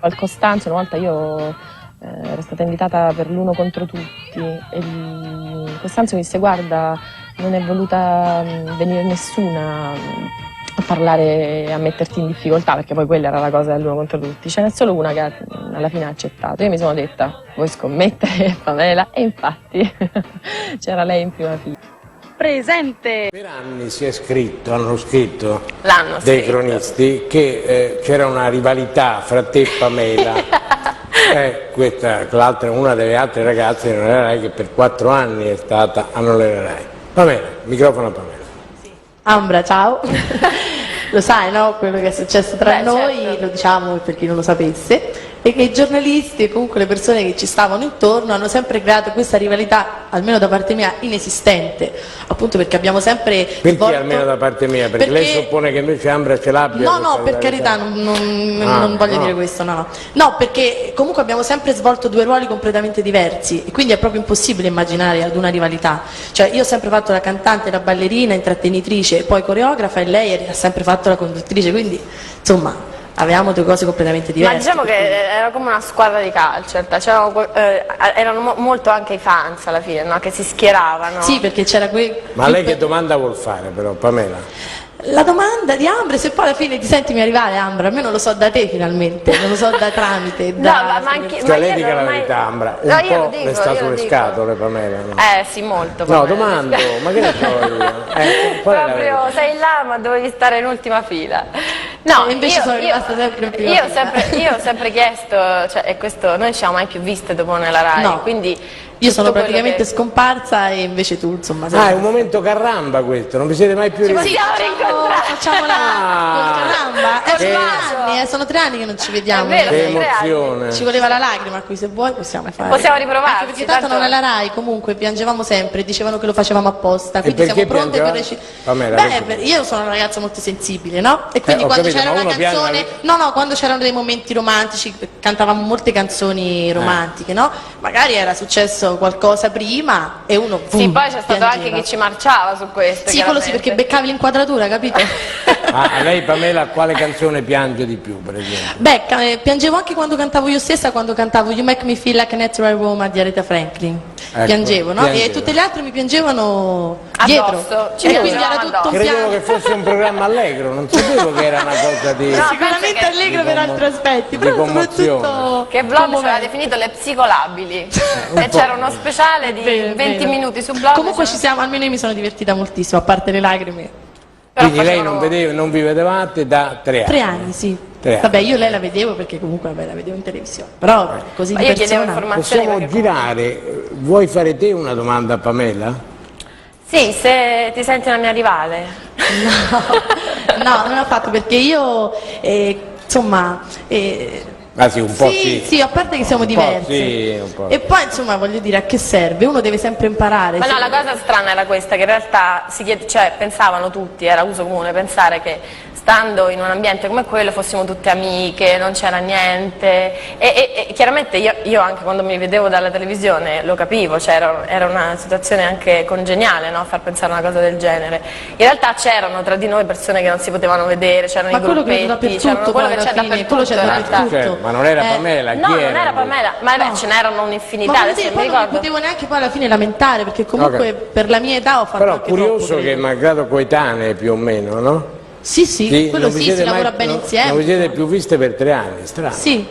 Al Costanzo una volta io ero stata invitata per l'Uno contro tutti e il Costanzo mi disse: guarda, non è voluta venire nessuna a parlare, a metterti in difficoltà, perché poi quella era la cosa dell'Uno contro tutti, ce n'è solo una che alla fine ha accettato. Io mi sono detta: vuoi scommettere, Pamela? E infatti c'era lei in prima fila. Presente. Per anni si è scritto, hanno scritto L'hanno dei scritto. cronisti che c'era una rivalità fra te e Pamela. Questa, l'altra, una delle altre ragazze di Non era Rai, che per 4 anni è stata a Non era Rai. Pamela, microfono a Pamela. Ambra, ciao. Lo sai, no? Quello che è successo tra noi, certo. lo diciamo per chi non lo sapesse, e che i giornalisti e comunque le persone che ci stavano intorno hanno sempre creato questa rivalità, almeno da parte mia, inesistente, appunto perché abbiamo sempre Perché svolto... almeno da parte mia? Perché lei suppone che invece Ambra ce l'abbia? No, per carità, non voglio dire questo, no. No, perché comunque abbiamo sempre svolto 2 ruoli completamente diversi e quindi è proprio impossibile immaginare ad una rivalità. Cioè io ho sempre fatto la cantante, la ballerina, intrattenitrice e poi coreografa, e lei ha sempre fatto la conduttrice, quindi insomma avevamo 2 cose completamente diverse. Ma diciamo che era come una squadra di calcio, erano molto anche i fans alla fine, no? Che si schieravano. Sì, perché c'era Ma lei che domanda vuol fare però, Pamela? La domanda di Ambra, se poi alla fine ti sentimi arrivare, Ambra, almeno lo so da te finalmente, non lo so da tramite. No, ma anche, Cioè lei dica la verità, Ambra, un po' le sta sulle scatole, Pamela. No? Sì, molto. No, domando, ma che ne so io? Qual è la Proprio verità? sei là, ma dovevi stare in ultima fila. No, E invece sono rimasta sempre in prima fila. Io ho sempre chiesto, cioè, e questo, noi non ci siamo mai più viste dopo nella Rai, No. quindi Io sono tutto quello praticamente che... scomparsa e invece tu, insomma, sei Ah, è un momento caramba questo, non vi siete mai più rivisti? facciamo la caramba, sono 3 anni che non ci vediamo. È vero, Che sono 3 anni. emozione. Ci voleva la lacrima qui, se vuoi possiamo fare. Possiamo riprovarci, Anche perché tanto non è la Rai, comunque piangevamo sempre, dicevano che lo facevamo apposta, quindi perché siamo pronte per piangevate? Pamela, perché? io sono una ragazza molto sensibile, no? E quindi ho quando capito, c'era ma una uno canzone, piange- no, quando c'erano dei momenti romantici, cantavamo molte canzoni romantiche, no? Magari era successo qualcosa prima e uno Sì, poi c'è stato piangeva. anche chi ci marciava su questo. Sì, quello sì, perché beccavi l'inquadratura, capito? Ah, lei Pamela quale canzone piange di più, per esempio? Beh, piangevo anche quando cantavo io stessa, quando cantavo You Make Me Feel Like a Natural Woman di Aretha Franklin. Ecco, Piangevo, no? piangeva. E tutte le altre mi piangevano Addosso, dietro. ci E quindi piangevamo era tutto un addosso. Credevo che piano. fosse un programma allegro, non sapevo che era una cosa di... No, Sicuramente penso che- allegro per altri aspetti, di però commozione. soprattutto Che Vlog aveva commovente. definito le psicolabili e c'era uno speciale di Vero, 20 vero. minuti su Vlog. Comunque ci siamo, almeno io mi sono divertita moltissimo, a parte le lacrime. Però Quindi lei facevano- non vi vedevate da 3 anni? 3 anni, sì. 3 anni. Vabbè, io lei la vedevo perché comunque vabbè, la vedevo in televisione. Però così Ma di io chiedevo persona. informazioni Possiamo perché- girare, vuoi fare te una domanda a Pamela? Sì, se ti senti una mia rivale. No, non l'ho fatto perché io, insomma... Ah sì, un po' sì. Sì, a parte che siamo Un po' diversi. sì, un po'. E poi insomma voglio dire, a che serve? Uno deve sempre imparare. Ma sì. no, la cosa strana era questa, che in realtà cioè, pensavano tutti, era uso comune pensare che stando in un ambiente come quello fossimo tutte amiche, non c'era niente e chiaramente io anche quando mi vedevo dalla televisione lo capivo, cioè era una situazione anche congeniale, no? Far pensare una cosa del genere. In realtà c'erano tra di noi persone che non si potevano vedere, c'erano Ma i quello credo gruppetti, dappertutto, c'erano quello poi che alla c'è fine, dappertutto, quello c'è in realtà. dappertutto. Certo, ma non era Pamela, chi No, non era? era Pamela, ma No. ce n'erano Ma un'infinità, voglio adesso dire, non mi poi non mi ricordo. potevo neanche poi alla fine lamentare perché comunque Ok. per la mia età ho fatto Però anche curioso troppo, che credo. malgrado coetanee più o meno, no? Sì, quello non vi sì, siete si lavora mai- bene no- insieme. Non vi siete più viste per 3 anni, strano. Sì,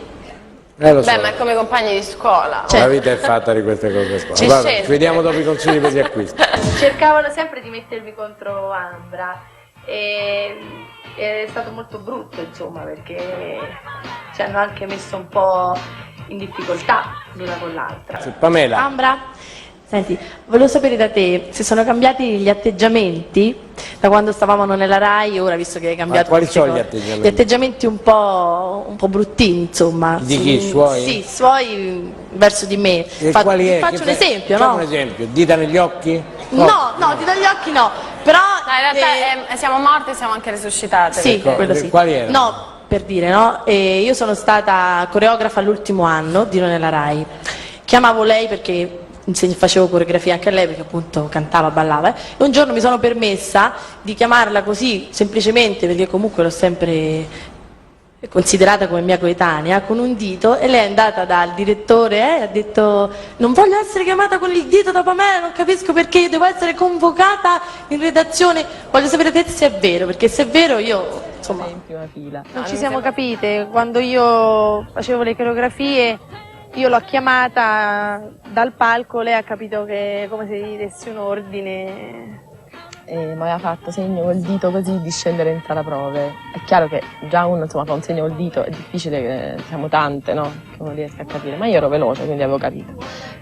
Lo so. Beh, ma è come compagni di scuola. Cioè- La vita è fatta di queste cose qua. Ci Vabbè, scende. ci vediamo dopo i consigli per gli acquisti. Cercavano sempre di mettermi contro Ambra e è stato molto brutto insomma perché ci hanno anche messo un po' in difficoltà l'una con l'altra. Pamela, Ambra, senti, volevo sapere da te se sono cambiati gli atteggiamenti da quando stavamo nella Rai, ora visto che hai cambiato. quali queste sono gli cose. atteggiamenti? Gli atteggiamenti un po' bruttini, insomma. Di chi? Suoi? Sì, suoi verso di me. e quali è? Faccio Che un esempio, facciamo no? un esempio, dita negli occhi? No, ti do gli occhi no, però... No, in realtà siamo morte e siamo anche risuscitate. Sì, Ecco, quello sì. quali erano? No, per dire, no? Io sono stata coreografa all'ultimo anno di Non è la Rai. Chiamavo lei perché facevo coreografia anche a lei perché appunto cantava, ballava e un giorno mi sono permessa di chiamarla così semplicemente perché comunque l'ho sempre considerata come mia coetanea, con un dito, e lei è andata dal direttore e ha detto: non voglio essere chiamata con il dito da Pamela, non capisco perché io devo essere convocata in redazione, voglio sapere te se è vero, perché se è vero io, insomma... Sei in prima fila. Non ci siamo capite, quando io facevo le coreografie io l'ho chiamata dal palco, lei ha capito che come se gli dessi un ordine. E mi aveva fatto segno col dito così di scendere in sala prove. È chiaro che già uno insomma fa un segno col dito, è difficile, che siamo tante, no? Che uno riesca a capire, ma io ero veloce, quindi avevo capito.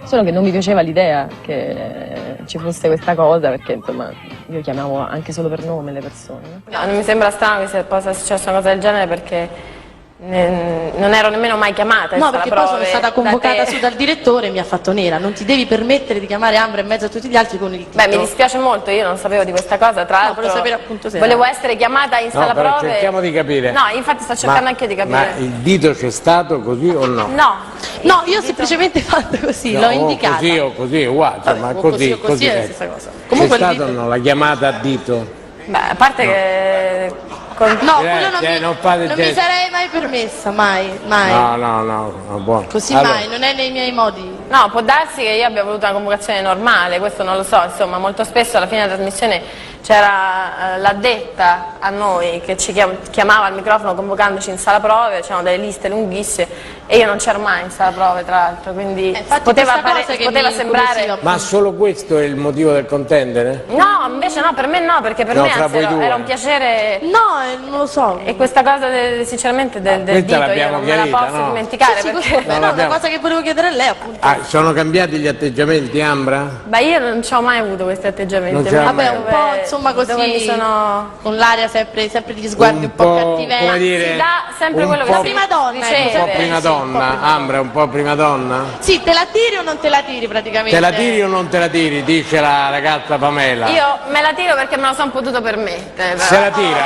Solo che non mi piaceva l'idea che ci fosse questa cosa, perché insomma io chiamavo anche solo per nome le persone. No, non mi sembra strano che sia successa una cosa del genere, perché non ero nemmeno mai chiamata in No, sala perché poi sono prove stata da convocata te. su dal direttore e mi ha fatto nera. Non ti devi permettere di chiamare Ambra in mezzo a tutti gli altri con il dito. Beh, mi dispiace molto, io non sapevo di questa cosa, tra l'altro volevo sapere appunto se volevo era. essere chiamata in sala però prove. cerchiamo di capire. No, infatti sto cercando anche di capire. Ma il dito c'è stato così o no? No, Io ho semplicemente fatto così, No, l'ho o indicata. così o così, uguale, Vabbè, ma o così, o così è la ecco. stessa cosa. C'è Comunque il stata o dito... no la chiamata a dito? beh, a parte che No, quello non non fate mi gesto. sarei mai permessa, mai. No, buono. Così Allora, mai, non è nei miei modi. no, può darsi che io abbia voluto una convocazione normale, questo non lo so, insomma, molto spesso alla fine della trasmissione c'era l'addetta a noi che ci chiamava al microfono convocandoci in sala prove, c'erano delle liste lunghissime e io non c'ero mai in sala prove, tra l'altro, quindi infatti poteva, questa cosa che poteva mi sembrare... incuriosiva. ma solo questo è il motivo del contendere? No, invece no, per me no, perché per No, me fra anzi voi era, due. era un piacere... No, non lo so. E questa cosa sinceramente del questa dito io l'abbiamo non me la chiarita, posso no? dimenticare, Sì, perché... questo, Non no, una l'abbiamo- cosa che volevo chiedere a lei appunto. Ah, sono cambiati gli atteggiamenti, Ambra? Beh, io non ci ho mai avuto questi atteggiamenti. Non ce l'ha Vabbè, mai un po' insomma così, dove mi sono... con l'aria sempre di sguardi un po' cattivelli. come dire, Si dà sempre un quello po' che si prima donna, riceve. un po' prima donna, Ambra, un po' prima donna? Sì, te la tiri o non te la tiri praticamente? Te la tiri o non te la tiri? Dice la ragazza Pamela. Io me la tiro perché me lo sono potuto permettere. Però. Se la tira?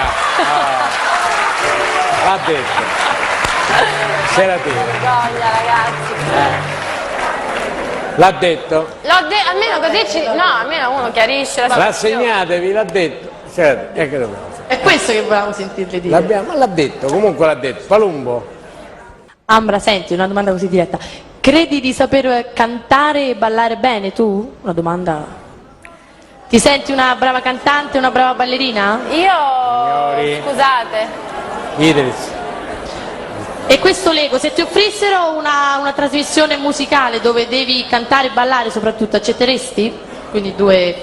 L'ha detto. Se la tira. Vergogna, ragazzi. L'ha detto. Almeno così no, almeno uno chiarisce la situazione. Rassegnatevi, l'ha detto. E che dobbiamo fare? È questo che volevamo sentirle dire. Ma l'ha detto, comunque l'ha detto. Palumbo. Ambra, senti, una domanda così diretta. Credi di saper cantare e ballare bene tu? Una domanda. Ti senti una brava cantante, una brava ballerina? Io, Signori. scusate, Idris. E questo Lego, se ti offrissero una trasmissione musicale dove devi cantare e ballare soprattutto, accetteresti? Quindi due...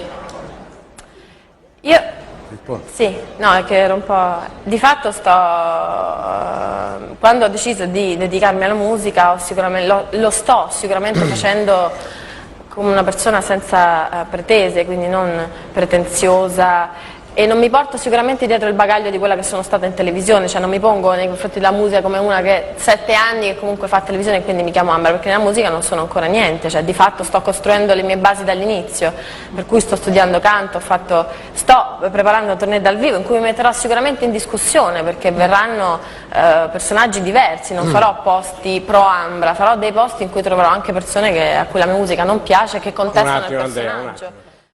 io... Rispondi. Sì, no, è che ero un po'... Di fatto quando ho deciso di dedicarmi alla musica lo sto sicuramente facendo come una persona senza pretese, quindi non pretenziosa, e non mi porto sicuramente dietro il bagaglio di quella che sono stata in televisione, cioè non mi pongo nei confronti della musica come una che 7 anni che comunque fa televisione e quindi mi chiamo Ambra, perché nella musica non sono ancora niente, cioè di fatto sto costruendo le mie basi dall'inizio, per cui sto studiando canto, sto preparando un torneo dal vivo in cui mi metterò sicuramente in discussione, perché verranno personaggi diversi, non farò posti pro Ambra, farò dei posti in cui troverò anche persone a cui la mia musica non piace e che contestano il Andrea, un personaggio. attimo.